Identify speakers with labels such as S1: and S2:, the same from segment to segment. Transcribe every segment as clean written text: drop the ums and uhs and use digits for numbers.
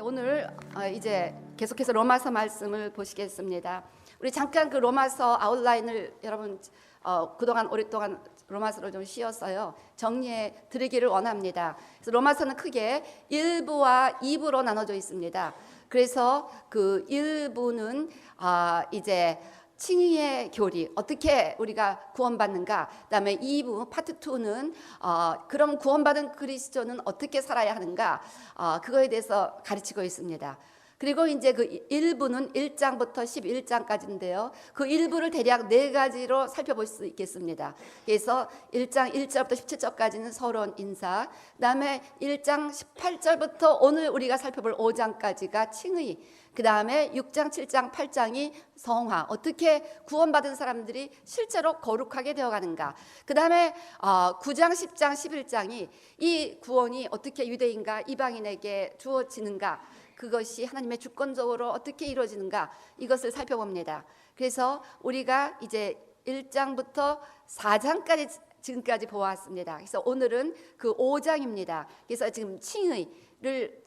S1: 오늘 이제 계속해서 로마서 말씀을 보시겠습니다. 우리 잠깐 그 로마서 아웃라인을 여러분 그동안 오랫동안 로마서를 좀 쉬었어요. 정리해 드리기를 원합니다. 그래서 로마서는 크게 1부와 2부로 나눠져 있습니다. 그래서 그 1부는 이제 칭의의 교리, 어떻게 우리가 구원받는가. 그다음에 2부 파트 2는 그럼 구원받은 그리스도는 어떻게 살아야 하는가, 그거에 대해서 가르치고 있습니다. 그리고 이제 그 1부는 1장부터 11장까지인데요. 그 1부를 대략 4가지로 살펴볼 수 있겠습니다. 그래서 1장 1절부터 17절까지는 서론 인사, 그다음에 1장 18절부터 오늘 우리가 살펴볼 5장까지가 칭의, 그 다음에 6장, 7장, 8장이 성화, 어떻게 구원받은 사람들이 실제로 거룩하게 되어가는가. 그 다음에 9장, 10장, 11장이 이 구원이 어떻게 유대인과 이방인에게 주어지는가, 그것이 하나님의 주권적으로 어떻게 이루어지는가, 이것을 살펴봅니다. 그래서 우리가 이제 1장부터 4장까지 지금까지 보았습니다. 그래서 오늘은 그 5장입니다. 그래서 지금 칭의를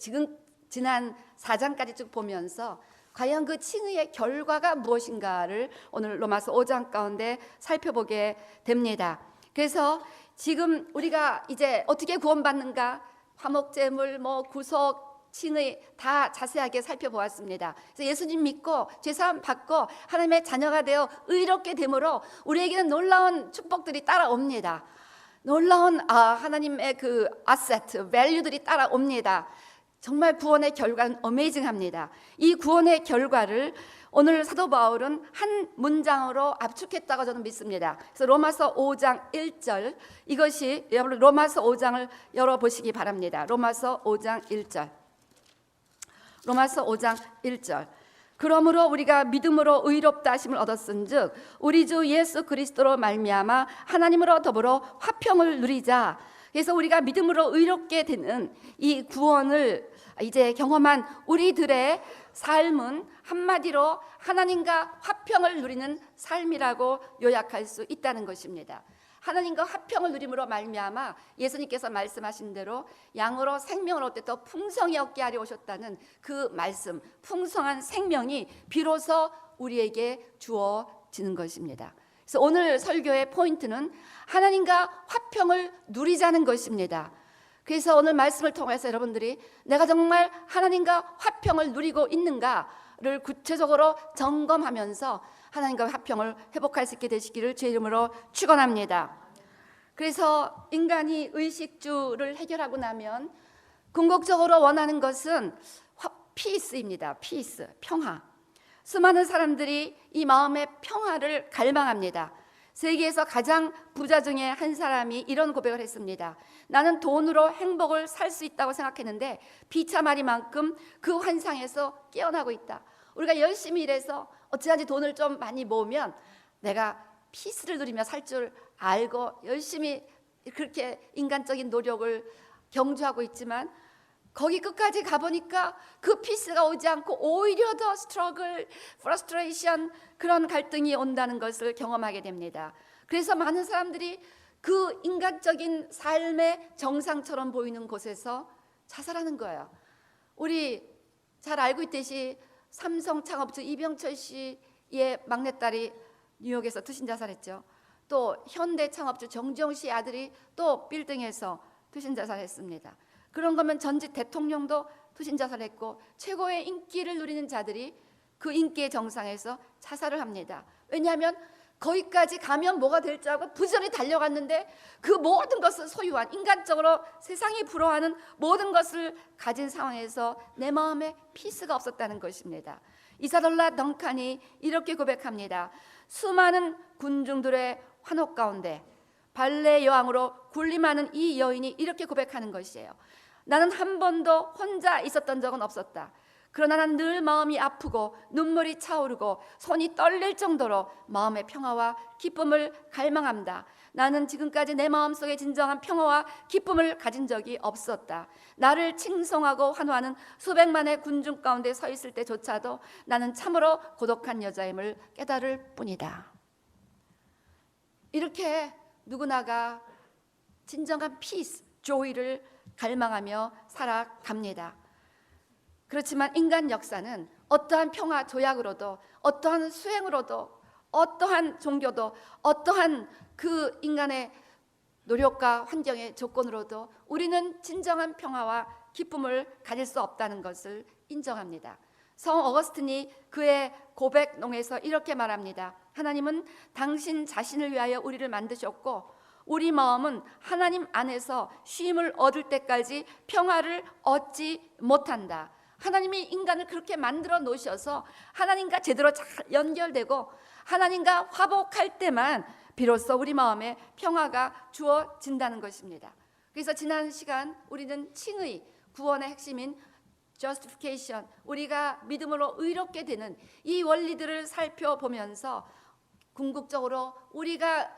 S1: 지난 4장까지 쭉 보면서 과연 그 칭의의 결과가 무엇인가를 오늘 로마서 5장 가운데 살펴보게 됩니다. 그래서 지금 우리가 이제 어떻게 구원받는가, 화목제물, 구속, 칭의 다 자세하게 살펴보았습니다. 그래서 예수님 믿고 죄사함 받고 하나님의 자녀가 되어 의롭게 됨으로 우리에게는 놀라운 축복들이 따라옵니다. 놀라운 하나님의 그 아세트, 밸류들이 따라옵니다. 정말 구원의 결과는 어메이징합니다. 이 구원의 결과를 오늘 사도 바울은 한 문장으로 압축했다고 저는 믿습니다. 그래서 로마서 5장 1절, 이것이 여러분 로마서 5장을 열어보시기 바랍니다. 로마서 5장 1절. 로마서 5장 1절. 그러므로 우리가 믿음으로 의롭다 하심을 얻었은즉 우리 주 예수 그리스도로 말미암아 하나님으로 더불어 화평을 누리자. 그래서 우리가 믿음으로 의롭게 되는 이 구원을 이제 경험한 우리들의 삶은 한마디로 하나님과 화평을 누리는 삶이라고 요약할 수 있다는 것입니다. 하나님과 화평을 누림으로 말미암아 예수님께서 말씀하신 대로 양으로 생명을 얻되 더 풍성히 얻게 하려 오셨다는 그 말씀, 풍성한 생명이 비로소 우리에게 주어지는 것입니다. 그래서 오늘 설교의 포인트는 하나님과 화평을 누리자는 것입니다. 그래서 오늘 말씀을 통해서 여러분들이 내가 정말 하나님과 화평을 누리고 있는가를 구체적으로 점검하면서 하나님과 화평을 회복할 수 있게 되시기를 주의 이름으로 축원합니다. 그래서 인간이 의식주를 해결하고 나면 궁극적으로 원하는 것은 피스입니다. 피스, 평화. 수많은 사람들이 이 마음의 평화를 갈망합니다. 세계에서 가장 부자 중에 한 사람이 이런 고백을 했습니다. 나는 돈으로 행복을 살 수 있다고 생각했는데 비참하리만큼 그 환상에서 깨어나고 있다. 우리가 열심히 일해서 어찌하지 돈을 좀 많이 모으면 내가 피스를 누리며 살 줄 알고 열심히 그렇게 인간적인 노력을 경주하고 있지만 거기 끝까지 가보니까 그 피스가 오지 않고 오히려 더 스트러글, 프러스트레이션, 그런 갈등이 온다는 것을 경험하게 됩니다. 그래서 많은 사람들이 그 인간적인 삶의 정상처럼 보이는 곳에서 자살하는 거예요. 우리 잘 알고 있듯이 삼성 창업주 이병철 씨의 막내딸이 뉴욕에서 투신 자살했죠. 또 현대 창업주 정주영 씨의 아들이 또 빌딩에서 투신 자살했습니다. 그런 거면 전직 대통령도 투신 자살했고 최고의 인기를 누리는 자들이 그 인기의 정상에서 자살을 합니다. 왜냐하면 거기까지 가면 뭐가 될 줄 알고 부지런히 달려갔는데 그 모든 것을 소유한, 인간적으로 세상이 부러워하는 모든 것을 가진 상황에서 내 마음에 피스가 없었다는 것입니다. 이사돌라 덩칸이 이렇게 고백합니다. 수많은 군중들의 환호 가운데 발레 여왕으로 군림하는 이 여인이 이렇게 고백하는 것이에요. 나는 한 번도 혼자 있었던 적은 없었다. 그러나 난 늘 마음이 아프고 눈물이 차오르고 손이 떨릴 정도로 마음의 평화와 기쁨을 갈망한다. 나는 지금까지 내 마음속에 진정한 평화와 기쁨을 가진 적이 없었다. 나를 칭송하고 환호하는 수백만의 군중 가운데 서 있을 때조차도 나는 참으로 고독한 여자임을 깨달을 뿐이다. 이렇게 누구나가 진정한 피스, 조이를 갈망하며 살아갑니다. 그렇지만 인간 역사는 어떠한 평화 조약으로도, 어떠한 수행으로도, 어떠한 종교도, 어떠한 그 인간의 노력과 환경의 조건으로도 우리는 진정한 평화와 기쁨을 가질 수 없다는 것을 인정합니다. 성 어거스틴이 그의 고백록에서 이렇게 말합니다. 하나님은 당신 자신을 위하여 우리를 만드셨고 우리 마음은 하나님 안에서 쉼을 얻을 때까지 평화를 얻지 못한다. 하나님이 인간을 그렇게 만들어 놓으셔서 하나님과 제대로 잘 연결되고 하나님과 화복할 때만 비로소 우리 마음에 평화가 주어진다는 것입니다. 그래서 지난 시간 우리는 칭의, 구원의 핵심인 justification, 우리가 믿음으로 의롭게 되는 이 원리들을 살펴보면서 궁극적으로 우리가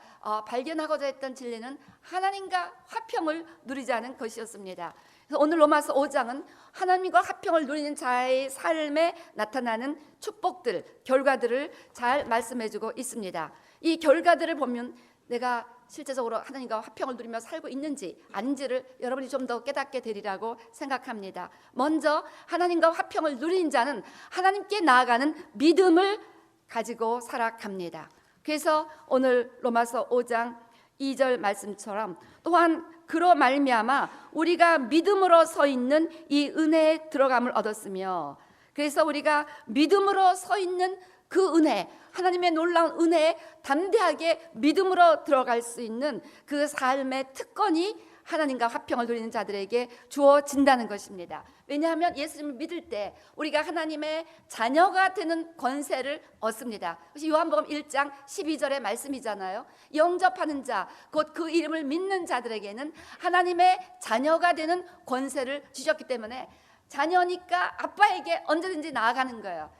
S1: 발견하고자 했던 진리는 하나님과 화평을 누리자는 것이었습니다. 그래서 오늘 로마서 5장은 하나님과 화평을 누리는 자의 삶에 나타나는 축복들, 결과들을 잘 말씀해주고 있습니다. 이 결과들을 보면 내가 실제적으로 하나님과 화평을 누리며 살고 있는지 아닌지를 여러분이 좀 더 깨닫게 되리라고 생각합니다. 먼저 하나님과 화평을 누린 자는 하나님께 나아가는 믿음을 가지고 살아갑니다. 그래서 오늘 로마서 5장 2절 말씀처럼 또한 그로 말미암아 우리가 믿음으로 서 있는 이 은혜에 들어감을 얻었으며, 그래서 우리가 믿음으로 서 있는 그 은혜, 하나님의 놀라운 은혜에 담대하게 믿음으로 들어갈 수 있는 그 삶의 특권이 하나님과 화평을 누리는 자들에게 주어진다는 것입니다. 왜냐하면 예수님을 믿을 때 우리가 하나님의 자녀가 되는 권세를 얻습니다. 그것이 요한복음 1장 12절의 말씀이잖아요. 영접하는 자, 곧 그 이름을 믿는 자들에게는 하나님의 자녀가 되는 권세를 주셨기 때문에 자녀니까 아빠에게 언제든지 나아가는 거예요.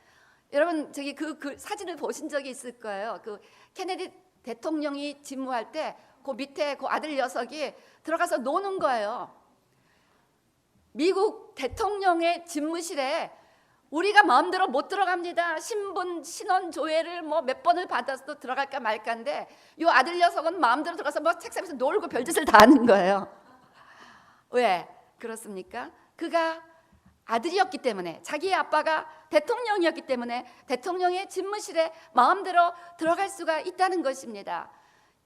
S1: 여러분 저기 그 사진을 보신 적이 있을 거예요. 그 케네디 대통령이 집무할 때 그 밑에 그 아들 녀석이 들어가서 노는 거예요. 미국 대통령의 집무실에 우리가 마음대로 못 들어갑니다. 신분 신원 조회를 뭐 몇 번을 받아서 들어갈까 말까인데 이 아들 녀석은 마음대로 들어가서 뭐 책상에서 놀고 별짓을 다 하는 거예요. 왜 그렇습니까? 그가 아들이었기 때문에, 자기의 아빠가 대통령이었기 때문에 대통령의 집무실에 마음대로 들어갈 수가 있다는 것입니다.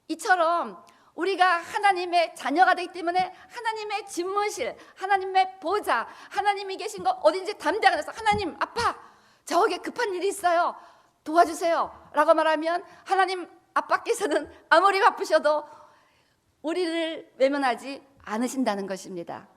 S1: 이처럼 우리가 하나님의 자녀가 되기 때문에 하나님의 집무실, 하나님의 보좌, 하나님이 계신 거 어딘지 담대하게 해서 하나님, 아빠, 저에게 급한 일이 있어요. 도와주세요. 라고 말하면 하나님 아빠께서는 아무리 바쁘셔도 우리를 외면하지 않으신다는 것입니다.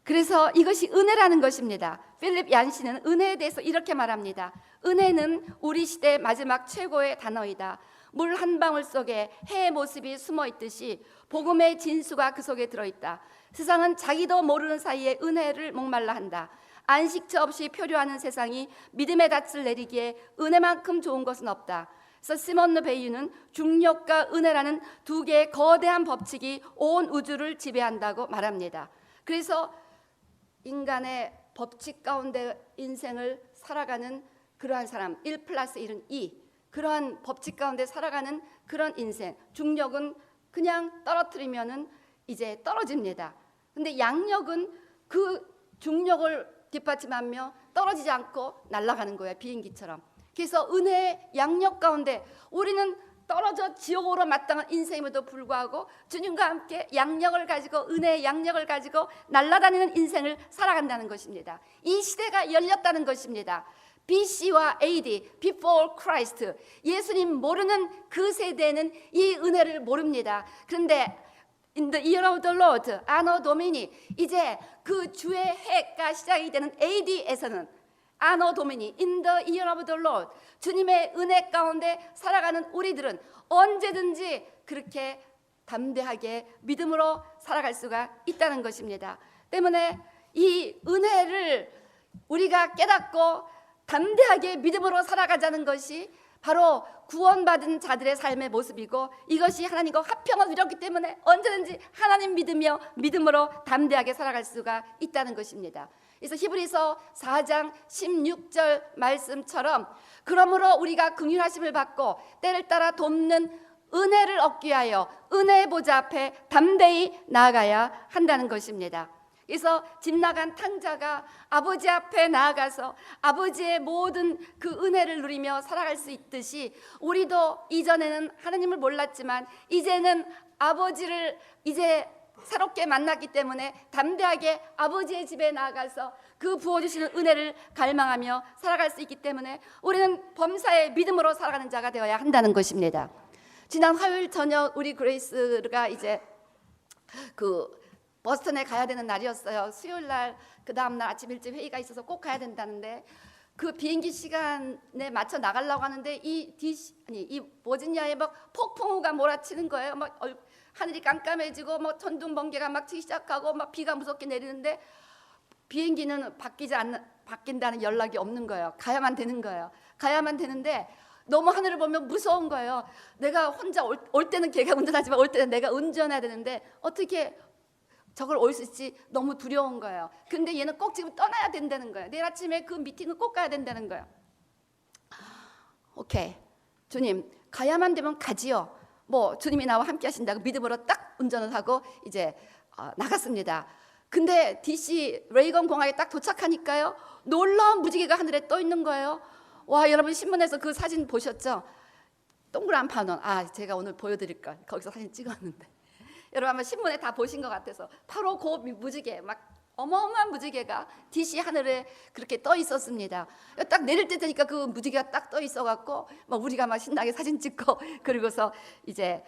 S1: 그래서 이것이 은혜라는 것입니다. 필립 얀시는 은혜에 대해서 이렇게 말합니다. 은혜는 우리 시대의 마지막 최고의 단어이다. 물 한 방울 속에 해의 모습이 숨어 있듯이 복음의 진수가 그 속에 들어있다. 세상은 자기도 모르는 사이에 은혜를 목말라 한다. 안식처 없이 표류하는 세상이 믿음의 닻을 내리기에 은혜만큼 좋은 것은 없다. 그래서 시몬 르베이유는 중력과 은혜라는 두 개의 거대한 법칙이 온 우주를 지배한다고 말합니다. 그래서 인간의 법칙 가운데 인생을 살아가는 그러한 사람, 1+1은 2, 그러한 법칙 가운데 살아가는 그런 인생, 중력은 그냥 떨어뜨리면은 이제 떨어집니다. 근데 양력은 그 중력을 뒷받침하며 떨어지지 않고 날아가는 거예요, 비행기처럼. 그래서 은혜의 양력 가운데 우리는 떨어져 지옥으로 마땅한 인생임에도 불구하고 주님과 함께 양력을 가지고, 은혜의 양력을 가지고 날아다니는 인생을 살아간다는 것입니다. 이 시대가 열렸다는 것입니다. BC와 AD, Before Christ, 예수님 모르는 그 세대는 이 은혜를 모릅니다. 그런데 In the year of the Lord, Anno Domini, 이제 그 주의 해가 시작이 되는 AD에서는 Anno Domini, In the year of the Lord, 주님의 은혜 가운데 살아가는 우리들은 언제든지 그렇게 담대하게 믿음으로 살아갈 수가 있다는 것입니다. 때문에 이 은혜를 우리가 깨닫고 담대하게 믿음으로 살아가자는 것이 바로 구원받은 자들의 삶의 모습이고, 이것이 하나님과 화평을 누렸기 때문에 언제든지 하나님 믿으며 믿음으로 담대하게 살아갈 수가 있다는 것입니다. 그래서 히브리서 4장 16절 말씀처럼 그러므로 우리가 긍휼하심을 받고 때를 따라 돕는 은혜를 얻기 위하여 은혜의 보좌 앞에 담대히 나아가야 한다는 것입니다. 그래서 집 나간 탕자가 아버지 앞에 나아가서 아버지의 모든 그 은혜를 누리며 살아갈 수 있듯이 우리도 이전에는 하나님을 몰랐지만 이제는 아버지를 이제 새롭게 만났기 때문에 담대하게 아버지의 집에 나아가서 그 부어주시는 은혜를 갈망하며 살아갈 수 있기 때문에 우리는 범사의 믿음으로 살아가는 자가 되어야 한다는 것입니다. 지난 화요일 저녁 우리 그레이스가 이제 그 버스턴에 가야 되는 날이었어요. 수요일 날 그 다음 날 아침 일찍 회의가 있어서 꼭 가야 된다는데 그 비행기 시간에 맞춰 나가려고 하는데 이 버지니아에 막 폭풍우가 몰아치는 거예요. 막 하늘이 깜깜해지고 뭐 천둥 번개가 막 치기 시작하고 막 비가 무섭게 내리는데 비행기는 바뀐다는 연락이 없는 거예요. 가야만 되는 거예요. 가야만 되는데 너무 하늘을 보면 무서운 거예요. 내가 혼자 올 때는 걔가 운전하지만 올 때는 내가 운전해야 되는데 어떻게 저걸 올 수 있지? 너무 두려운 거예요. 근데 얘는 꼭 지금 떠나야 된다는 거예요. 내일 아침에 그 미팅을 꼭 가야 된다는 거예요. 오케이, 주님 가야만 되면 가지요. 뭐 주님이 나와 함께 하신다고 믿음으로 딱 운전을 하고 이제 나갔습니다. 근데 DC 레이건 공항에 딱 도착하니까요, 놀라운 무지개가 하늘에 떠 있는 거예요. 와, 여러분 신문에서 그 사진 보셨죠? 동그란 반원. 제가 오늘 보여드릴 걸 거기서 사진 찍었는데 여러분 아마 신문에 다 보신 것 같아서 바로 그 무지개, 막 어마어마한 무지개가 DC 하늘에 그렇게 떠 있었습니다. 딱 내릴 때 되니까 그 무지개가 딱 떠 있어갖고 막 우리가 막 신나게 사진 찍고 그리고서 이제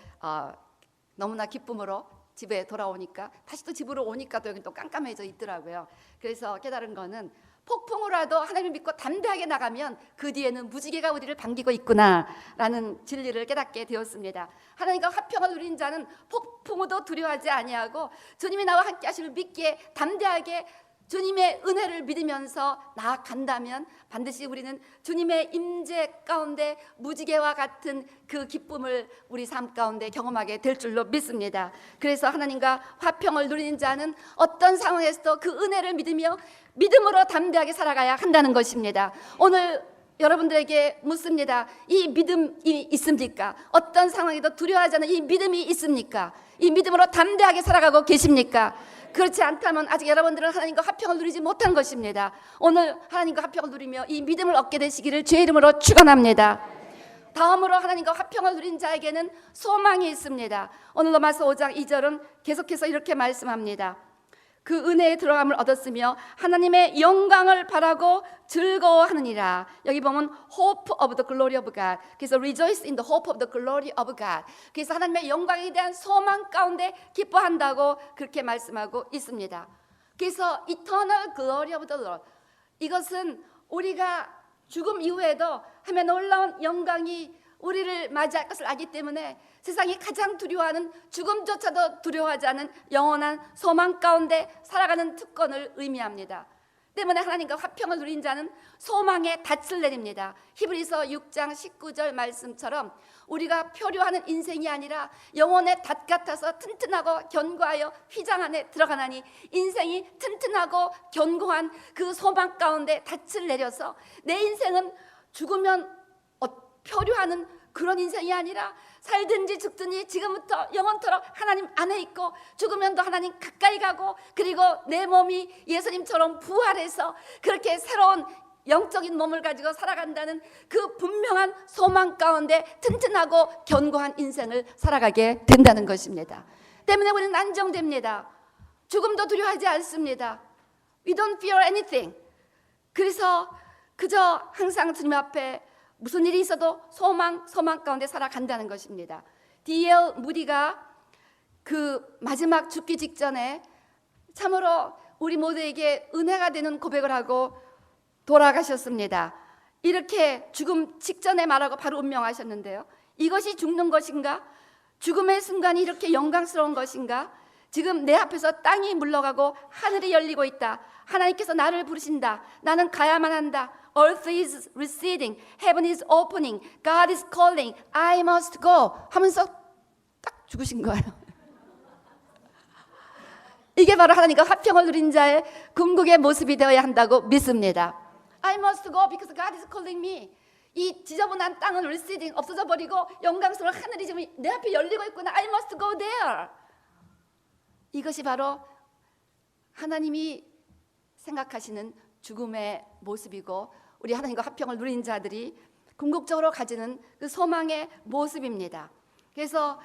S1: 너무나 기쁨으로 집에 돌아오니까 다시 또 집으로 오니까 또 여기 또 깜깜해져 있더라고요. 그래서 깨달은 거는 폭풍우라도 하나님을 믿고 담대하게 나가면 그 뒤에는 무지개가 우리를 반기고 있구나라는 진리를 깨닫게 되었습니다. 하나님과 화평을 누린 자는 폭풍우도 두려워하지 아니하고 주님이 나와 함께 하심을 믿기에 담대하게 주님의 은혜를 믿으면서 나아간다면 반드시 우리는 주님의 임재 가운데 무지개와 같은 그 기쁨을 우리 삶 가운데 경험하게 될 줄로 믿습니다. 그래서 하나님과 화평을 누리는 자는 어떤 상황에서도 그 은혜를 믿으며 믿음으로 담대하게 살아가야 한다는 것입니다. 오늘 여러분들에게 묻습니다. 이 믿음이 있습니까? 어떤 상황에도 두려워하지 않는 이 믿음이 있습니까? 이 믿음으로 담대하게 살아가고 계십니까? 그렇지 않다면 아직 여러분들은 하나님과 화평을 누리지 못한 것입니다. 오늘 하나님과 화평을 누리며 이 믿음을 얻게 되시기를 주의 이름으로 축원합니다. 다음으로 하나님과 화평을 누린 자에게는 소망이 있습니다. 오늘 로마서 5장 2절은 계속해서 이렇게 말씀합니다. 그 은혜의 들어감을 얻었으며 하나님의 영광을 바라고 즐거워하느니라. 여기 보면 hope of the glory of God. 그래서 rejoice in the hope of the glory of God. 그래서 하나님의 영광에 대한 소망 가운데 기뻐한다고 그렇게 말씀하고 있습니다. 그래서 eternal glory of the Lord, 이것은 우리가 죽음 이후에도 하면 놀라운 영광이 우리를 맞이할 것을 알기 때문에 세상이 가장 두려워하는 죽음조차도 두려워하지 않은 영원한 소망 가운데 살아가는 특권을 의미합니다. 때문에 하나님과 화평을 누린 자는 소망의 닻을 내립니다. 히브리서 6장 19절 말씀처럼 우리가 표류하는 인생이 아니라 영혼의 닷 같아서 튼튼하고 견고하여 휘장 안에 들어가나니, 인생이 튼튼하고 견고한 그 소망 가운데 닻을 내려서 내 인생은 죽으면 표류하는 그런 인생이 아니라 살든지 죽든지 지금부터 영원토록 하나님 안에 있고 죽으면도 하나님 가까이 가고 그리고 내 몸이 예수님처럼 부활해서 그렇게 새로운 영적인 몸을 가지고 살아간다는 그 분명한 소망 가운데 튼튼하고 견고한 인생을 살아가게 된다는 것입니다. 때문에 우리는 안정됩니다. 죽음도 두려워하지 않습니다. We don't fear anything. 그래서 그저 항상 주님 앞에 무슨 일이 있어도 소망 가운데 살아간다는 것입니다. D.L. 무디가 그 마지막 죽기 직전에 참으로 우리 모두에게 은혜가 되는 고백을 하고 돌아가셨습니다. 이렇게 죽음 직전에 말하고 바로 운명하셨는데요. 이것이 죽는 것인가? 죽음의 순간이 이렇게 영광스러운 것인가? 지금 내 앞에서 땅이 물러가고 하늘이 열리고 있다. 하나님께서 나를 부르신다. 나는 가야만 한다. Earth is receding, heaven is opening, God is calling, I must go 하면서 딱 죽으신 거예요. 이게 바로 하나님과 화평을 누린 자의 궁극의 모습이 되어야 한다고 믿습니다. I must go because God is calling me. 이 지저분한 땅은 receding, 없어져 버리고 영광스러운 하늘이 지금 내 앞에 열리고 있구나. I must go there. 이것이 바로 하나님이 생각하시는 죽음의 모습이고 우리 하나님과 화평을 누린 자들이 궁극적으로 가지는 그 소망의 모습입니다. 그래서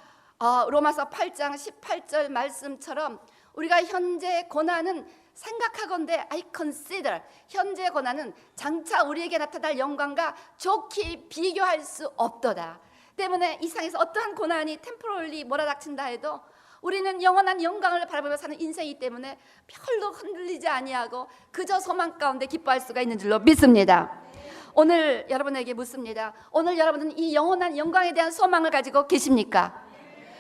S1: 로마서 8장 18절 말씀처럼 우리가 현재 고난은 생각하건대 I consider, 현재 고난은 장차 우리에게 나타날 영광과 좋게 비교할 수 없도다. 때문에 이 세상에서 어떠한 고난이 템포럴리 몰아닥친다 해도 우리는 영원한 영광을 바라보며 사는 인생이기 때문에 별로 흔들리지 아니하고 그저 소망 가운데 기뻐할 수가 있는 줄로 믿습니다. 오늘 여러분에게 묻습니다. 오늘 여러분은 이 영원한 영광에 대한 소망을 가지고 계십니까?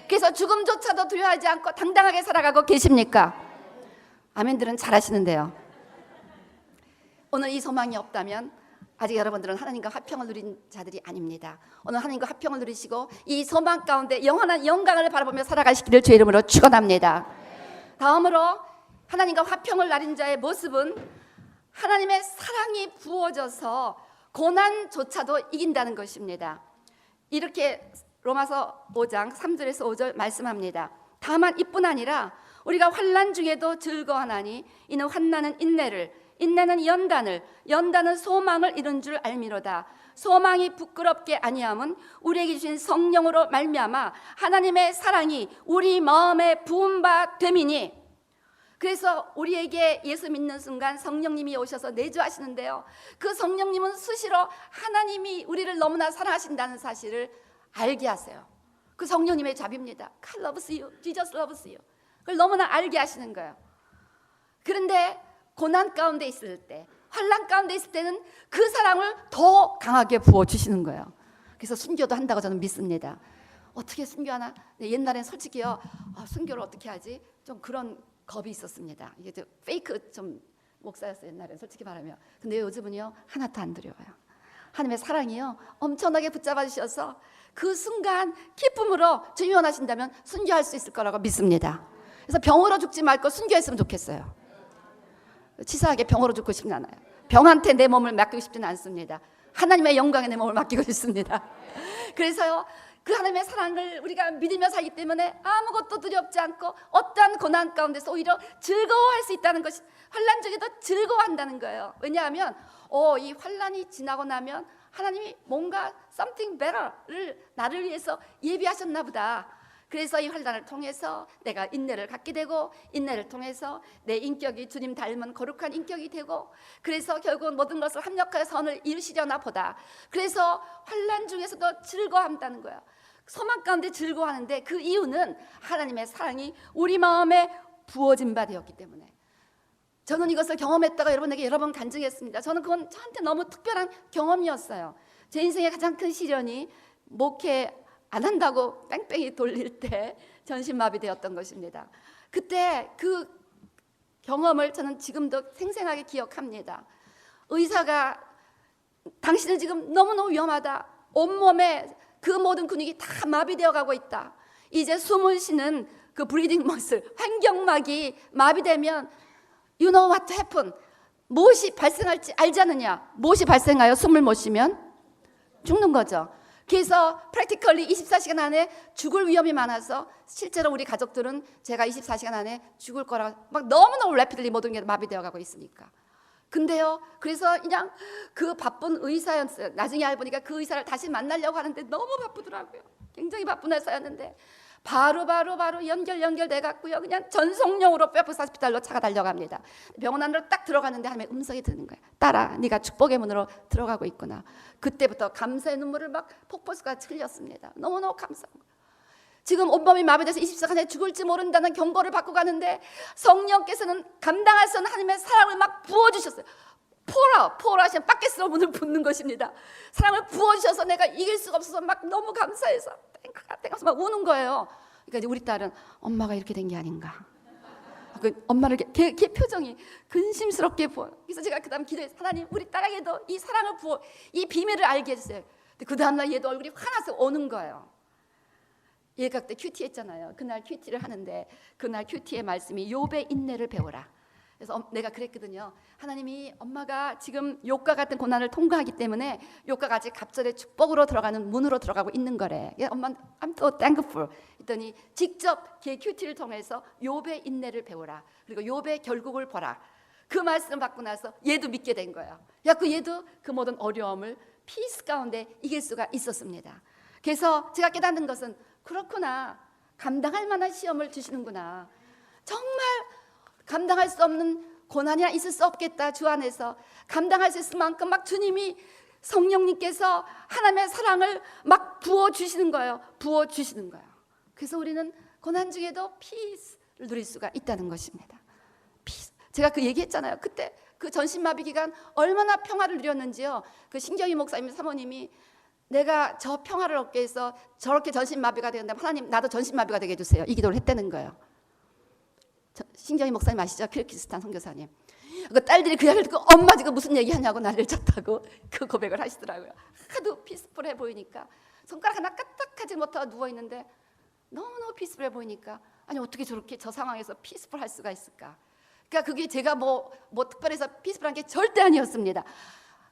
S1: 그래서 죽음조차도 두려워하지 않고 당당하게 살아가고 계십니까? 아멘들은 잘하시는데요. 오늘 이 소망이 없다면 아직 여러분들은 하나님과 화평을 누린 자들이 아닙니다. 오늘 하나님과 화평을 누리시고 이 소망 가운데 영원한 영광을 바라보며 살아가시기를 주의 이름으로 축원합니다. 다음으로 하나님과 화평을 나린 자의 모습은 하나님의 사랑이 부어져서 고난조차도 이긴다는 것입니다. 이렇게 로마서 5장 3절에서 5절 말씀합니다. 다만 이뿐 아니라 우리가 환난 중에도 즐거워하나니 이는 환난은 인내를, 인내는 연단을, 연단은 소망을 이룬 줄 알미로다. 소망이 부끄럽게 아니함은 우리에게 주신 성령으로 말미암아 하나님의 사랑이 우리 마음에 부은 바 됨이니. 그래서 우리에게 예수 믿는 순간 성령님이 오셔서 내주하시는데요, 그 성령님은 수시로 하나님이 우리를 너무나 사랑하신다는 사실을 알게 하세요. 그 성령님의 자비입니다. God loves you, Jesus loves you. 그걸 너무나 알게 하시는 거예요. 그런데 고난 가운데 있을 때, 환난 가운데 있을 때는 그 사랑을 더 강하게 부어주시는 거예요. 그래서 순교도 한다고 저는 믿습니다. 어떻게 순교하나? 옛날엔 솔직히요, 순교를 어떻게 하지? 좀 그런 겁이 있었습니다. 이게 좀 페이크 좀 목사였어요, 옛날엔 솔직히 말하면. 근데 요즘은요, 하나도 안 두려워요. 하나님의 사랑이요, 엄청나게 붙잡아 주셔서 그 순간 기쁨으로 주님이 원하신다면 순교할 수 있을 거라고 믿습니다. 그래서 병으로 죽지 말고 순교했으면 좋겠어요. 치사하게 병으로 죽고 싶진 않아요. 병한테 내 몸을 맡기고 싶지는 않습니다. 하나님의 영광에 내 몸을 맡기고 싶습니다. 그래서요, 그 하나님의 사랑을 우리가 믿으며 살기 때문에 아무것도 두렵지 않고 어떠한 고난 가운데서 오히려 즐거워할 수 있다는 것이, 환난 중에도 즐거워한다는 거예요. 왜냐하면 이 환난이 지나고 나면 하나님이 뭔가 something better를 나를 위해서 예비하셨나 보다. 그래서 이 환난을 통해서 내가 인내를 갖게 되고, 인내를 통해서 내 인격이 주님 닮은 거룩한 인격이 되고, 그래서 결국은 모든 것을 합력하여 선을 이루시려나 보다. 그래서 환난 중에서도 즐거워한다는 거예요. 소망 가운데 즐거워하는데 그 이유는 하나님의 사랑이 우리 마음에 부어진 바 되었기 때문에. 저는 이것을 경험했다가 여러분에게 여러 번 간증했습니다. 저는 그건 저한테 너무 특별한 경험이었어요. 제 인생의 가장 큰 시련이 목회 안 한다고 뺑뺑이 돌릴 때 전신마비 되었던 것입니다. 그때 그 경험을 저는 지금도 생생하게 기억합니다. 의사가 당신은 지금 너무너무 위험하다. 온몸에 그 모든 근육이 다 마비되어 가고 있다. 이제 숨을 쉬는 그 브리딩 머슬, 환경막이 마비되면 You know what happened? 무엇이 발생할지 알지 않느냐? 무엇이 발생하여 숨을 못 쉬면 죽는 거죠. 그래서 practically 24시간 안에 죽을 위험이 많아서 실제로 우리 가족들은 제가 24시간 안에 죽을 거라 막 너무너무 rapidly 모든 게 마비되어 가고 있으니까. 근데요, 그래서 그냥 그 바쁜 의사였어요. 나중에 알고 보니까 그 의사를 다시 만나려고 하는데 너무 바쁘더라고요. 굉장히 바쁜 의사였는데 바로 연결돼 갖고요, 그냥 전속력으로 페퍼스 호스피탈로 차가 달려갑니다. 병원 안으로 딱 들어가는데 하나님의 음성이 드는 거예요. 딸아, 네가 축복의 문으로 들어가고 있구나. 그때부터 감사의 눈물을 막 폭포수같이 흘렸습니다. 너무너무 감사한 거예요. 지금 온몸이 마비돼서 24시간에 죽을지 모른다는 경고를 받고 가는데 성령께서는 감당할 수 없는 하나님의 사랑을 막 부어주셨어요. 포라 하시면 바켓으로 문을 붓는 것입니다. 사랑을 부어주셔서 내가 이길 수가 없어서 막 너무 감사해서 땡깡 막 우는 거예요. 그러니까 이제 우리 딸은 엄마가 이렇게 된 게 아닌가. 그 엄마를 걔 표정이 근심스럽게 보여. 그래서 제가 그 다음 기도해서 하나님 우리 딸에게도 이 사랑을 부어, 이 비밀을 알게 해주세요. 근데 그 다음날 얘도 얼굴이 화나서 오는 거예요. 얘가 그때 큐티 했잖아요. 그날 큐티를 하는데 그날 큐티의 말씀이 욥의 인내를 배워라. 그래서 내가 그랬거든요. 하나님이 엄마가 지금 욥과 같은 고난을 통과하기 때문에 욥과 같이 갑절의 축복으로 들어가는 문으로 들어가고 있는 거래. 엄마 I'm so thankful. 그랬더니 직접 KQT를 통해서 욥의 인내를 배우라. 그리고 욥의 결국을 보라. 그 말씀을 받고 나서 얘도 믿게 된 거예요. 그 얘도 그 모든 어려움을 피스 가운데 이길 수가 있었습니다. 그래서 제가 깨닫는 것은 그렇구나. 감당할 만한 시험을 주시는구나. 정말 감당할 수 없는 고난이나 있을 수 없겠다. 주 안에서 감당할 수 있을 만큼 막 주님이 성령님께서 하나님의 사랑을 막 부어주시는 거예요. 부어주시는 거예요. 그래서 우리는 고난 중에도 피스를 누릴 수가 있다는 것입니다. 피스. 제가 그 얘기했잖아요. 그때 그 전신마비 기간 얼마나 평화를 누렸는지요. 그 신경희 목사님 사모님이 내가 저 평화를 얻기 위해서 저렇게 전신마비가 되었는데 하나님 나도 전신마비가 되게 해주세요. 이 기도를 했다는 거예요. 신경희 목사님 아시죠? 키르기스탄 선교사님. 그 딸들이 그 이야기를 듣고 엄마 지금 무슨 얘기하냐고 난리를 쳤다고 그 고백을 하시더라고요. 하도 피스풀해 보이니까 손가락 하나 까딱하지 못하고 누워있는데 너무너무 피스풀해 보이니까 아니 어떻게 저렇게 저 상황에서 피스풀할 수가 있을까. 그러니까 그게 제가 뭐 특별해서 피스풀한 게 절대 아니었습니다.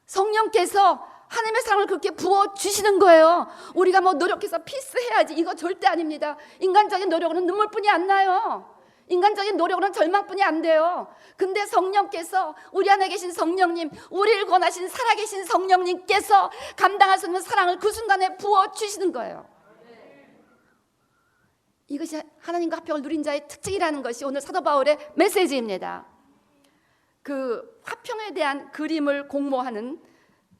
S1: 성령께서 하나님의 사랑을 그렇게 부어주시는 거예요. 우리가 뭐 노력해서 피스해야지 이거 절대 아닙니다. 인간적인 노력으로는 눈물뿐이 안 나요. 인간적인 노력으로는 절망뿐이 안 돼요. 근데 성령께서 우리 안에 계신 성령님, 우리를 권하신 살아계신 성령님께서 감당할 수 없는 사랑을 그 순간에 부어주시는 거예요. 이것이 하나님과 화평을 누린 자의 특징이라는 것이 오늘 사도 바울의 메시지입니다. 그 화평에 대한 그림을 공모하는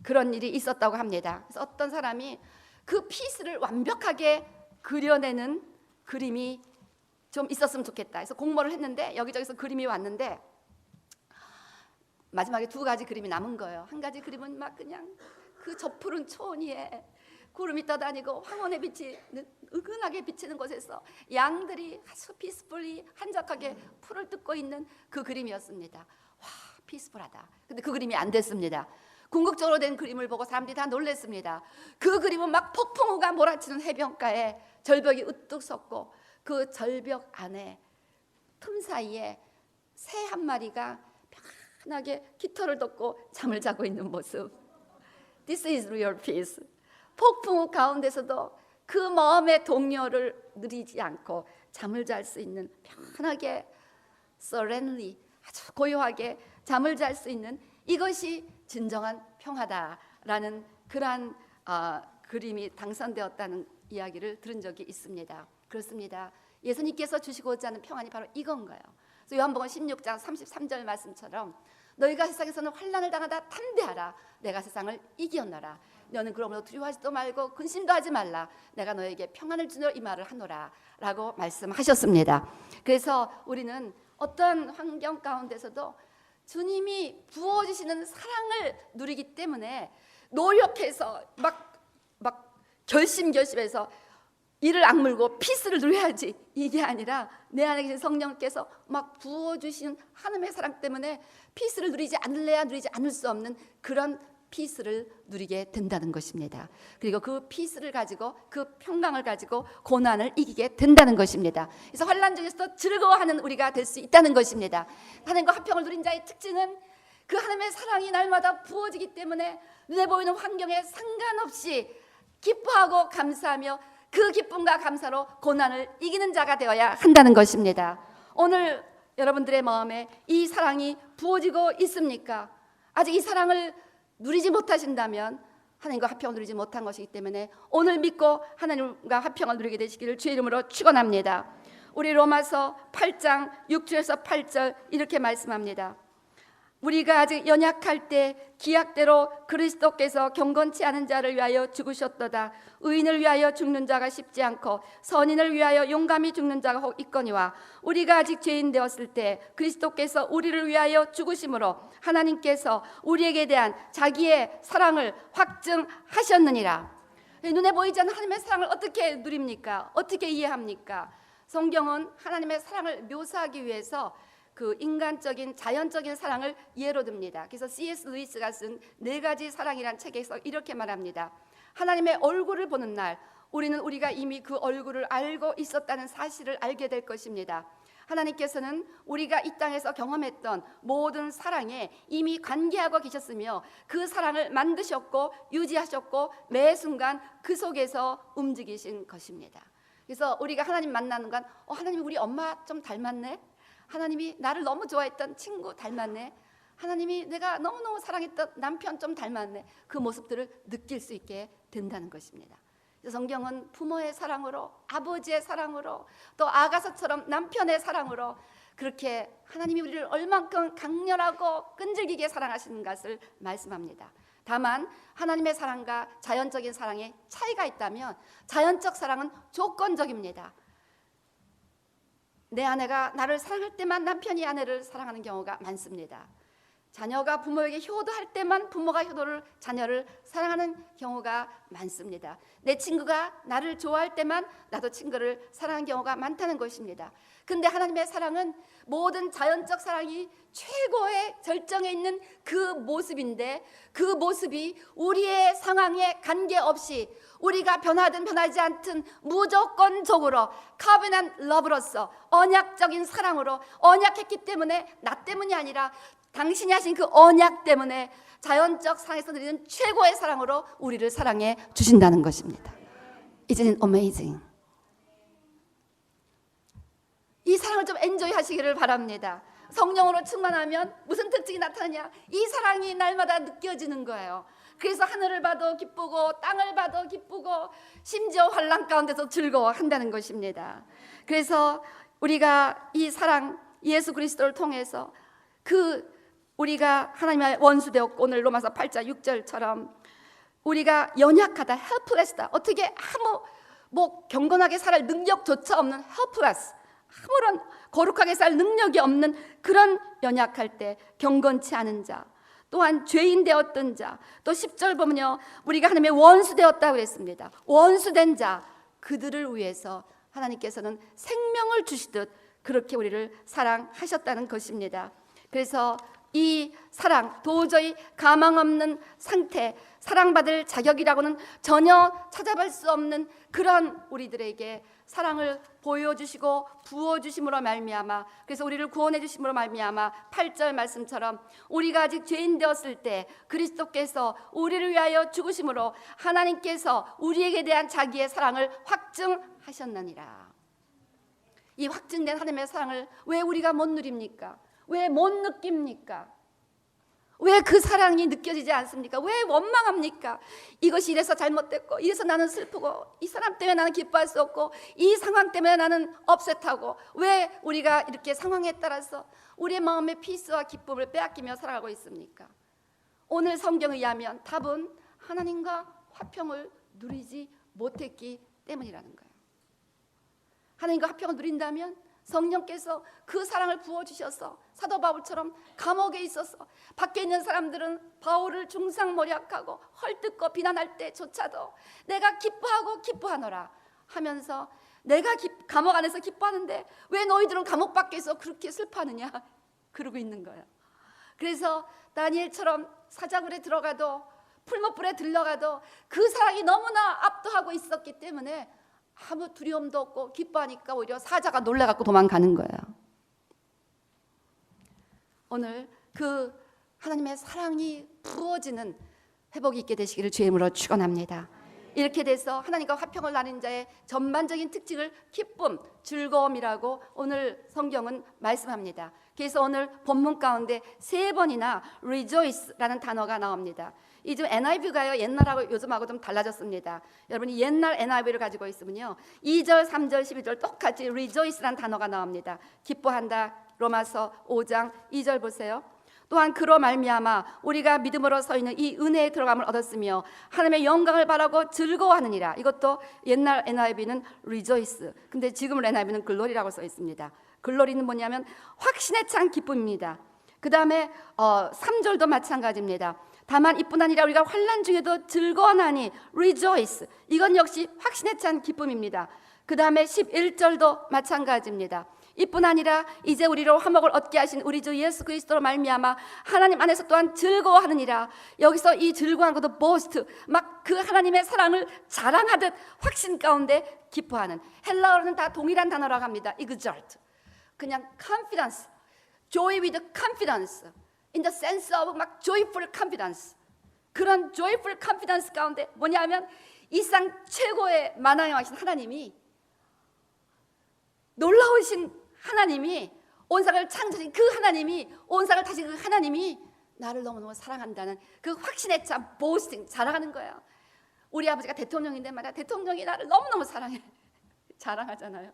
S1: 그런 일이 있었다고 합니다. 그래서 어떤 사람이 그 피스를 완벽하게 그려내는 그림이 좀 있었으면 좋겠다. 그래서 공모를 했는데 여기저기서 그림이 왔는데 마지막에 두 가지 그림이 남은 거예요. 한 가지 그림은 막 그냥 그 저 푸른 초원 위에 구름이 떠다니고 황혼의 빛이 은은하게 비치는 곳에서 양들이 아주 피스풀리 한적하게 풀을 뜯고 있는 그 그림이었습니다. 와, 피스풀하다. 근데 그 그림이 안 됐습니다. 궁극적으로 된 그림을 보고 사람들이 다 놀랐습니다. 그 그림은 막 폭풍우가 몰아치는 해변가에 절벽이 우뚝 섰고 그 절벽 안에 틈 사이에 새 한 마리가 편하게 깃털을 덮고 잠을 자고 있는 모습. This is real peace. 폭풍우 가운데서도 그 마음의 동요를 누리지 않고 잠을 잘 수 있는 편하게 serenely 아주 고요하게 잠을 잘 수 있는 이것이 진정한 평화다라는 그러한 그림이 당선되었다는 이야기를 들은 적이 있습니다. 그렇습니다. 예수님께서 주시고자 하는 평안이 바로 이건 거예요. 그래서 요한복음 16장 33절 말씀처럼 너희가 세상에서는 환난을 당하다 담대하라. 내가 세상을 이기었노라. 너는 그러므로 두려워하지도 말고 근심도 하지 말라. 내가 너에게 평안을 주노 이 말을 하노라 라고 말씀하셨습니다. 그래서 우리는 어떤 환경 가운데서도 주님이 부어주시는 사랑을 누리기 때문에 노력해서 막 결심해서 이를 악물고 피스를 누려야지 이게 아니라 내 안에 계신 성령께서 막 부어주신 하나님의 사랑 때문에 피스를 누리지 않을래야 누리지 않을 수 없는 그런 피스를 누리게 된다는 것입니다. 그리고 그 피스를 가지고 그 평강을 가지고 고난을 이기게 된다는 것입니다. 그래서 환난 중에서도 즐거워하는 우리가 될 수 있다는 것입니다. 하나님과 화평을 누린 자의 특징은 그 하나님의 사랑이 날마다 부어지기 때문에 눈에 보이는 환경에 상관없이 기뻐하고 감사하며 그 기쁨과 감사로 고난을 이기는 자가 되어야 한다는 것입니다. 오늘 여러분들의 마음에 이 사랑이 부어지고 있습니까? 아직 이 사랑을 누리지 못하신다면 하나님과 화평을 누리지 못한 것이기 때문에 오늘 믿고 하나님과 화평을 누리게 되시기를 주의 이름으로 축원합니다. 우리 로마서 8장 6절에서 8절 이렇게 말씀합니다. 우리가 아직 연약할 때 기약대로 그리스도께서 경건치 않은 자를 위하여 죽으셨도다. 의인을 위하여 죽는 자가 쉽지 않고 선인을 위하여 용감히 죽는 자가 혹 있거니와 우리가 아직 죄인 되었을 때 그리스도께서 우리를 위하여 죽으심으로 하나님께서 우리에게 대한 자기의 사랑을 확증하셨느니라. 눈에 보이지 않는 하나님의 사랑을 어떻게 누립니까? 어떻게 이해합니까? 성경은 하나님의 사랑을 묘사하기 위해서 그 인간적인 자연적인 사랑을 예로 듭니다. 그래서 C.S. 루이스가 쓴 4가지 사랑이란 책에서 이렇게 말합니다. 하나님의 얼굴을 보는 날 우리는 우리가 이미 그 얼굴을 알고 있었다는 사실을 알게 될 것입니다. 하나님께서는 우리가 이 땅에서 경험했던 모든 사랑에 이미 관계하고 계셨으며 그 사랑을 만드셨고 유지하셨고 매 순간 그 속에서 움직이신 것입니다. 그래서 우리가 하나님 만나는 건 하나님이 우리 엄마 좀 닮았네, 하나님이 나를 너무 좋아했던 친구 닮았네, 하나님이 내가 너무너무 사랑했던 남편 좀 닮았네, 그 모습들을 느낄 수 있게 된다는 것입니다. 성경은 부모의 사랑으로, 아버지의 사랑으로, 또 아가서처럼 남편의 사랑으로 그렇게 하나님이 우리를 얼만큼 강렬하고 끈질기게 사랑하시는 것을 말씀합니다. 다만 하나님의 사랑과 자연적인 사랑에 차이가 있다면 자연적 사랑은 조건적입니다. 내 아내가 나를 사랑할 때만 남편이 아내를 사랑하는 경우가 많습니다. 자녀가 부모에게 효도할 때만 부모가 자녀를 사랑하는 경우가 많습니다. 내 친구가 나를 좋아할 때만 나도 친구를 사랑하는 경우가 많다는 것입니다. 근데 하나님의 사랑은 모든 자연적 사랑이 최고의 절정에 있는 그 모습인데, 그 모습이 우리의 상황에 관계없이 우리가 변하든 변하지 않든 무조건적으로 커비넌트 러브로서 언약적인 사랑으로 언약했기 때문에, 나 때문이 아니라 당신이 하신 그 언약 때문에 자연적 사랑에서 드리는 최고의 사랑으로 우리를 사랑해 주신다는 것입니다. Isn't it amazing? 이 사랑을 좀 엔조이 하시기를 바랍니다. 성령으로 충만하면 무슨 특징이 나타나냐? 이 사랑이 날마다 느껴지는 거예요. 그래서 하늘을 봐도 기쁘고 땅을 봐도 기쁘고 심지어 환난 가운데서 즐거워한다는 것입니다. 그래서 우리가 이 사랑, 예수 그리스도를 통해서 우리가 하나님의 원수 되었고, 오늘 로마서 8장 6절처럼 우리가 연약하다, helpless다, 어떻게 아무 경건하게 살 능력조차 없는 helpless, 아무런 거룩하게 살 능력이 없는 그런 연약할 때 경건치 않은 자, 또한 죄인 되었던 자, 또 10절 보면요, 우리가 하나님의 원수 되었다고 그랬습니다. 원수된 자, 그들을 위해서 하나님께서는 생명을 주시듯 그렇게 우리를 사랑하셨다는 것입니다. 그래서 이 사랑, 도저히 가망 없는 상태, 사랑받을 자격이라고는 전혀 찾아볼 수 없는 그런 우리들에게 사랑을 보여주시고 부어주심으로 말미암아, 그래서 우리를 구원해 주심으로 말미암아 8절 말씀처럼 우리가 아직 죄인 되었을 때 그리스도께서 우리를 위하여 죽으심으로 하나님께서 우리에게 대한 자기의 사랑을 확증하셨느니라. 이 확증된 하나님의 사랑을 왜 우리가 못 누립니까? 왜 못 느낍니까? 왜 그 사랑이 느껴지지 않습니까? 왜 원망합니까? 이것이 이래서 잘못됐고, 이래서 나는 슬프고, 이 사람 때문에 나는 기뻐할 수 없고, 이 상황 때문에 나는 업셋하고, 왜 우리가 이렇게 상황에 따라서 우리의 마음의 피스와 기쁨을 빼앗기며 살아가고 있습니까? 오늘 성경에 의하면 답은 하나님과 화평을 누리지 못했기 때문이라는 거예요. 하나님과 화평을 누린다면 성령께서 그 사랑을 부어주셔서 사도 바울처럼 감옥에 있어서 밖에 있는 사람들은 바울을 중상모략하고 헐뜯고 비난할 때조차도 내가 기뻐하고 기뻐하노라 하면서, 내가 감옥 안에서 기뻐하는데 왜 너희들은 감옥 밖에서 그렇게 슬퍼하느냐, 그러고 있는 거예요. 그래서 다니엘처럼 사자굴에 들어가도 풀무불에 들려가도 그 사랑이 너무나 압도하고 있었기 때문에 아무 두려움도 없고 기뻐하니까 오히려 사자가 놀라갖고 도망가는 거예요. 오늘 그 하나님의 사랑이 부어지는 회복이 있게 되시기를 주의 이름으로 축원합니다. 이렇게 돼서 하나님과 화평을 나눈 자의 전반적인 특징을 기쁨, 즐거움이라고 오늘 성경은 말씀합니다. 그래서 오늘 본문 가운데 3번이나 rejoice라는 단어가 나옵니다. 이 좀 NIV가요, 옛날하고 요즘하고 좀 달라졌습니다. 여러분이 옛날 NIV를 가지고 있으면요, 2절, 3절, 12절 똑같이 rejoice라는 단어가 나옵니다. 기뻐한다. 로마서 5장 2절 보세요. 또한 그로 말미암아 우리가 믿음으로 서 있는 이 은혜에 들어감을 얻었으며 하나님의 영광을 바라고 즐거워하느니라. 이것도 옛날 NIV는 rejoice, 근데 지금 NIV는 글로리라고 써 있습니다. 글로리는 뭐냐면 확신에 찬 기쁨입니다. 그 다음에 3절도 마찬가지입니다. 다만 이뿐 아니라 우리가 환난 중에도 즐거워하니 rejoice, 이건 역시 확신에 찬 기쁨입니다. 그 다음에 11절도 마찬가지입니다. 이뿐 아니라 이제 우리로 화목을 얻게 하신 우리 주 예수 그리스도로 말미암아 하나님 안에서 또한 즐거워하느니라. 여기서 이 즐거워하는 것도 boast, 막 그 하나님의 사랑을 자랑하듯 확신 가운데 기뻐하는, 헬라어로는 다 동일한 단어라고 합니다. exalt, 그냥 confidence, joy with confidence, in the sense of 막 joyful confidence. 그런 joyful confidence 가운데 뭐냐면 이 상 최고의 만왕의 왕이신 하나님이 놀라우신 하나님이, 온상을 창조하신 그 하나님이, 온상을 다신 그 하나님이 나를 너무너무 사랑한다는 그 확신에 참 보스팅, 자랑하는 거예요. 우리 아버지가 대통령인데 말이야, 대통령이 나를 너무너무 사랑해. 자랑하잖아요.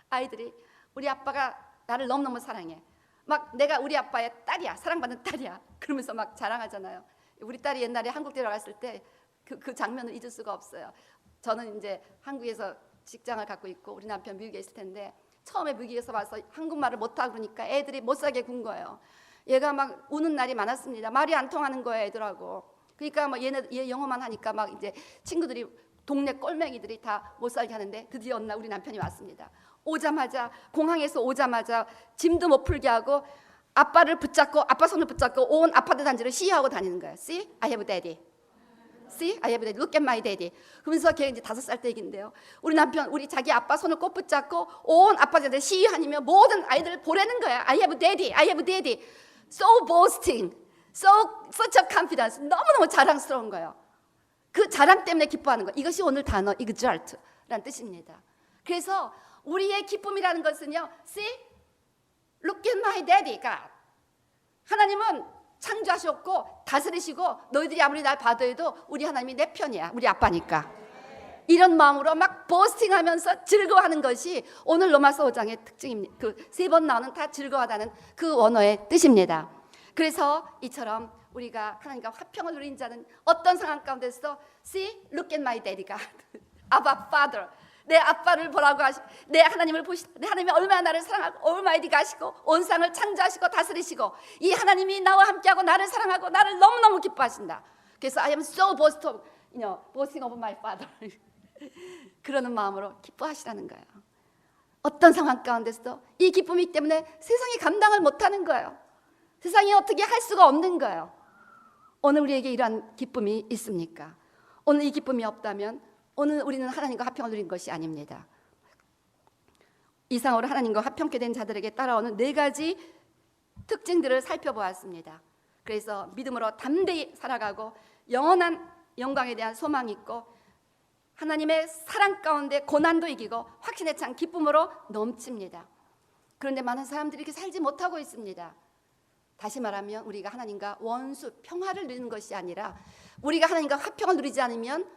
S1: 아이들이 우리 아빠가 나를 너무너무 사랑해. 막 내가 우리 아빠의 딸이야, 사랑받는 딸이야, 그러면서 막 자랑하잖아요. 우리 딸이 옛날에 한국 들어갔을 때 그 장면을 잊을 수가 없어요. 저는 이제 한국에서 직장을 갖고 있고 우리 남편 미국에 있을 텐데, 처음에 미국에서 와서 한국말을 못하고 그러니까 애들이 못 살게 군 거예요. 얘가 막 우는 날이 많았습니다. 말이 안 통하는 거예요, 애들하고. 그러니까 막 얘 영어만 하니까 막 이제 친구들이, 동네 꼴맹이들이 다 못 살게 하는데, 드디어 어느 날 우리 남편이 왔습니다. 오자마자, 공항에서 오자마자 짐도 못 풀게 하고 아빠를 붙잡고, 아빠 손을 붙잡고 온 아파트 단지를 시위하고 다니는 거예요. See, I have daddy. See, I have daddy. Look at my daddy. 그러면서 걔 이제 5살 때 얘기인데요. 우리 남편, 우리 자기 아빠 손을 꼭 붙잡고 온 아파트 단지 시위하니며 모든 아이들을 보내는 거야. I have daddy, I have daddy. So boasting, such a confidence. 너무너무 자랑스러운 거예요. 그 자랑 때문에 기뻐하는 거. 이것이 오늘 단어 exalt라는 뜻입니다. 그래서 우리의 기쁨이라는 것은요, see, look at my daddy, God. 하나님은 창조하셨고 다스리시고, 너희들이 아무리 날 봐도해도 우리 하나님이 내 편이야, 우리 아빠니까. 이런 마음으로 막 보스팅하면서 즐거워하는 것이 오늘 로마서 5장의 특징입니다. 그 3번 나오는 다 즐거워하다는 그 원어의 뜻입니다. 그래서 이처럼 우리가 하나님과 화평을 누린 자는 어떤 상황 가운데서 see, look at my daddy, God. 아바 father. 내 아빠를 보라고 하시고, 내 하나님을 보시고, 내 하나님이 얼마나 나를 사랑하고 올마이디가 하시고 온상을 창조하시고 다스리시고, 이 하나님이 나와 함께하고 나를 사랑하고 나를 너무너무 기뻐하신다. 그래서 I am so boasting over my father. 그러는 마음으로 기뻐하시라는 거예요. 어떤 상황 가운데서 이 기쁨이기 때문에 세상이 감당을 못하는 거예요. 세상이 어떻게 할 수가 없는 거예요. 오늘 우리에게 이러한 기쁨이 있습니까? 오늘 이 기쁨이 없다면 오늘 우리는 하나님과 화평을 누린 것이 아닙니다. 이상으로 하나님과 화평케 된 자들에게 따라오는 4가지 특징들을 살펴보았습니다. 그래서 믿음으로 담대히 살아가고 영원한 영광에 대한 소망이 있고, 하나님의 사랑 가운데 고난도 이기고 확신에 찬 기쁨으로 넘칩니다. 그런데 많은 사람들이 이렇게 살지 못하고 있습니다. 다시 말하면 우리가 하나님과 원수, 평화를 누리는 것이 아니라, 우리가 하나님과 화평을 누리지 않으면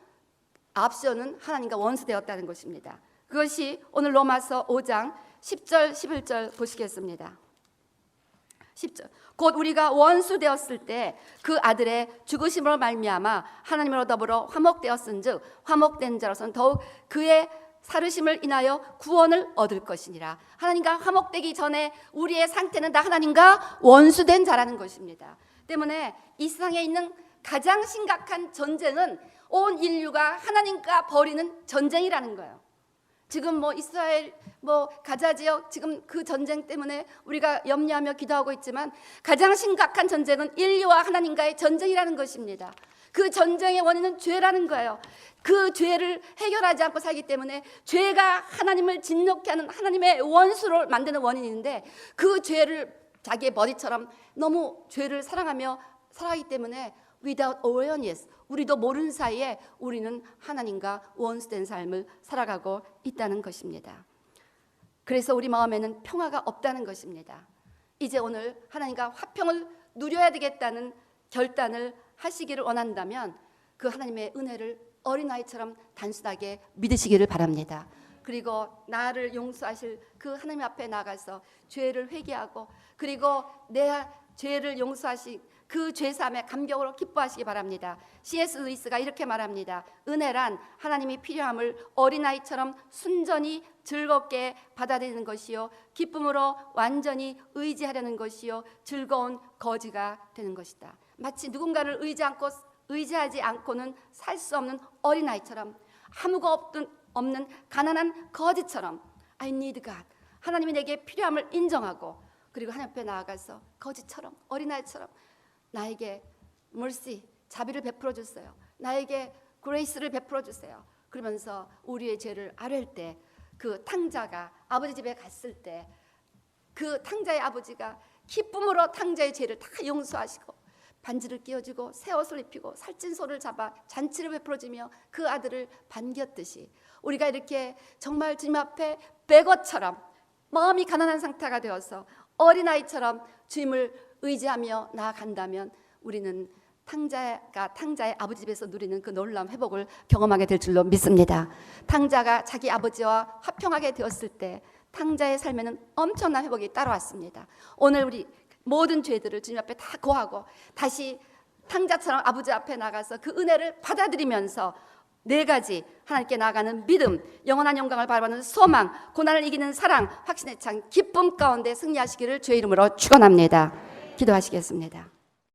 S1: 앞서는 하나님과 원수되었다는 것입니다. 그것이 오늘 로마서 5장 10절 11절 보시겠습니다. 10절. 곧 우리가 원수되었을 때 그 아들의 죽으심으로 말미암아 하나님으로 더불어 화목되었은즉 화목된 자로서는 더욱 그의 살으심을 인하여 구원을 얻을 것이니라. 하나님과 화목되기 전에 우리의 상태는 다 하나님과 원수된 자라는 것입니다. 때문에 이 세상에 있는 가장 심각한 전쟁은 온 인류가 하나님과 벌이는 전쟁이라는 거예요. 지금 이스라엘 가자 지역 지금 그 전쟁 때문에 우리가 염려하며 기도하고 있지만, 가장 심각한 전쟁은 인류와 하나님과의 전쟁이라는 것입니다. 그 전쟁의 원인은 죄라는 거예요. 그 죄를 해결하지 않고 살기 때문에 죄가 하나님을 진노케 하는 하나님의 원수를 만드는 원인인데, 그 죄를 자기의 머리처럼 너무 죄를 사랑하며 살아가기 때문에 without awareness, 우리도 모르는 사이에 우리는 하나님과 원수된 삶을 살아가고 있다는 것입니다. 그래서 우리 마음에는 평화가 없다는 것입니다. 이제 오늘 하나님과 화평을 누려야 되겠다는 결단을 하시기를 원한다면 그 하나님의 은혜를 어린아이처럼 단순하게 믿으시기를 바랍니다. 그리고 나를 용서하실 그 하나님 앞에 나가서 죄를 회개하고, 그리고 내 죄를 용서하신 그 죄사함에 감격으로 기뻐하시기 바랍니다. C.S. 루이스가 이렇게 말합니다. 은혜란 하나님이 필요함을 어린아이처럼 순전히 즐겁게 받아들이는 것이요, 기쁨으로 완전히 의지하려는 것이요, 즐거운 거지가 되는 것이다. 마치 누군가를 의지하지 않고는 살 수 없는 어린아이처럼, 아무것도 없는 가난한 거지처럼 I need God, 하나님이 내게 필요함을 인정하고, 그리고 하나님 앞에 나아가서 거지처럼, 어린아이처럼 나에게 mercy, 자비를 베풀어 주세요. 나에게 grace를 베풀어 주세요. 그러면서 우리의 죄를 아뢰을 때, 그 탕자가 아버지 집에 갔을 때 그 탕자의 아버지가 기쁨으로 탕자의 죄를 다 용서하시고 반지를 끼워주고 새 옷을 입히고 살찐 소를 잡아 잔치를 베풀어주며 그 아들을 반겼듯이 우리가 이렇게 정말 주님 앞에 백어처럼 마음이 가난한 상태가 되어서 어린아이처럼 주님을 의지하며 나아간다면 우리는 탕자의 아버지 집에서 누리는 그 놀라운 회복을 경험하게 될 줄로 믿습니다. 탕자가 자기 아버지와 화평하게 되었을 때 탕자의 삶에는 엄청난 회복이 따라왔습니다. 오늘 우리 모든 죄들을 주님 앞에 다 고하고 다시 탕자처럼 아버지 앞에 나가서 그 은혜를 받아들이면서 4가지 하나님께 나아가는 믿음, 영원한 영광을 바라보는 소망, 고난을 이기는 사랑, 확신에 찬 기쁨 가운데 승리하시기를 주의 이름으로 축원합니다. 기도하시겠습니다.